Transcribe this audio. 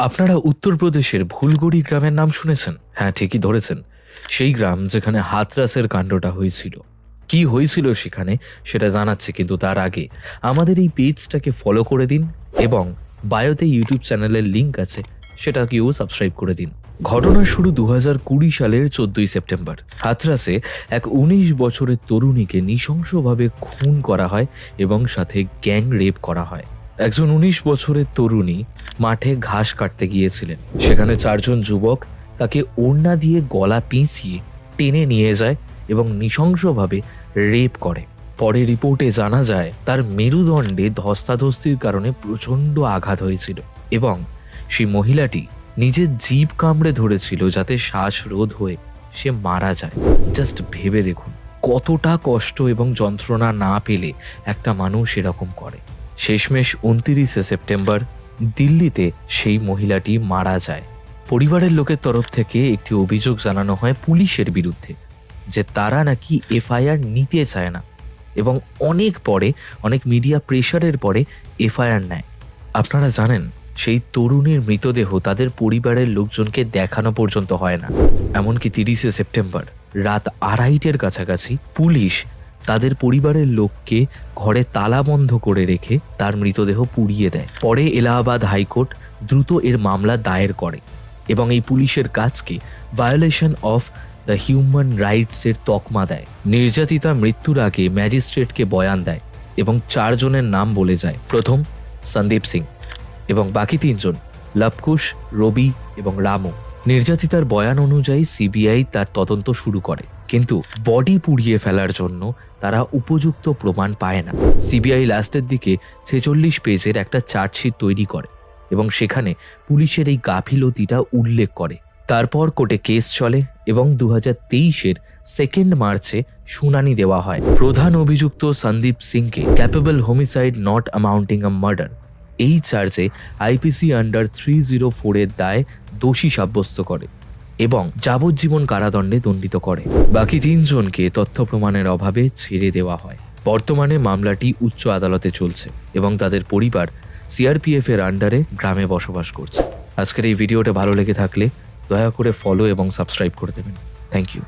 আপনারা উত্তরপ্রদেশের ভুলগড়ি গ্রামের নাম শুনেছেন? হ্যাঁ, ঠিকই ধরেছেন। সেই গ্রাম যেখানে হাথরাসের কাণ্ডটা হয়েছিল। কি হয়েছিল সেখানে সেটা জানাচ্ছি, কিন্তু তার আগে আমাদের এই পেজটাকে ফলো করে দিন এবং বায়োতে ইউটিউব চ্যানেলের লিঙ্ক আছে, সেটাকেও সাবস্ক্রাইব করে দিন। ঘটনার শুরু 2020 সালের 14ই সেপ্টেম্বর। হাথরাসে এক 19 বছরের তরুণীকে নৃশংসভাবে খুন করা হয় এবং সাথে গ্যাং রেপ করা হয়। একজন 19 বছরের তরুণী মাঠে ঘাস কাটতে গিয়েছিলেন। সেখানে 4 জন যুবক তাকে ওড়না দিয়ে গলা পেঁচিয়ে টেনে নিয়ে যায় এবং নৃশংসভাবে রেপ করে। পরে রিপোর্টে জানা যায় তার মেরুদণ্ডে ধস্তাধস্তির কারণে প্রচণ্ড আঘাত হয়েছিল এবং সেই মহিলাটি নিজের জিভ কামড়ে ধরেছিল যাতে শ্বাসরোধ হয়ে সে মারা যায়। জাস্ট ভেবে দেখুন কতটা কষ্ট এবং যন্ত্রণা না পেলে একটা মানুষ এরকম করে। শেষমেশ 29শে সেপ্টেম্বর দিল্লিতে সেই মহিলাটি মারা যায়। পরিবারের লোকের তরফ থেকে একটি অভিযোগ জানানো হয় পুলিশের বিরুদ্ধে যে তারা নাকি এফআইআর নিতে চায় না এবং অনেক মিডিয়া প্রেশারের পরে এফআইআর নেয়। আপনারা জানেন সেই তরুণীর মৃতদেহ তাদের পরিবারের লোকজনকে দেখানো পর্যন্ত হয় না। এমনকি 30শে সেপ্টেম্বর রাত 2:30-এর কাছাকাছি পুলিশ তাদের পরিবারের লোককে ঘরে তালা বন্ধ করে রেখে তার মৃতদেহ পুড়িয়ে দেয়। পরে এলাহাবাদ হাইকোর্ট দ্রুত এর মামলা দায়ের করে এবং এই পুলিশের কাজকে ভায়োলেশন অফ দ্য হিউম্যান রাইটসের তকমা দেয়। নির্যাতিতা মৃত্যুর আগে ম্যাজিস্ট্রেটকে বয়ান দেয় এবং 4 জনের নাম বলে যায়। প্রথম সন্দীপ সিং এবং বাকি 3 জন লবকুশ, রবি এবং রামু। নির্যাতিতার বয়ান অনুযায়ী সিবিআই তার তদন্ত শুরু করে, কিন্তু বডি পুড়িয়ে ফেলার জন্য তারা উপযুক্ত প্রমাণ পায় না। সিবিআই লাস্টের দিকে 46 পেজের একটা চার্জশিট তৈরি করে এবং সেখানে পুলিশের এই গাফিলতিটা উল্লেখ করে। তারপর কোর্টে কেস চলে এবং 2023-এর 2 মার্চে শুনানি দেওয়া হয়। প্রধান অভিযুক্ত সন্দীপ সিংকে capable homicide not amounting a murder এই চার্জে আইপিসি আন্ডার 304-এর দায়ে দোষী সাব্যস্ত করে এবং যাবজ্জীবন কারাদণ্ডে দণ্ডিত করে। বাকি 3 জনকে তথ্য প্রমাণের অভাবে ছেড়ে দেওয়া হয়। বর্তমানে মামলাটি উচ্চ আদালতে চলছে এবং তাদের পরিবার সিআরপিএফ এর আন্ডারে গ্রামে বসবাস করছে। আজকের এই ভিডিওটা ভালো লেগে থাকলে দয়া করে ফলো এবং সাবস্ক্রাইব করে দেবেন। Thank you.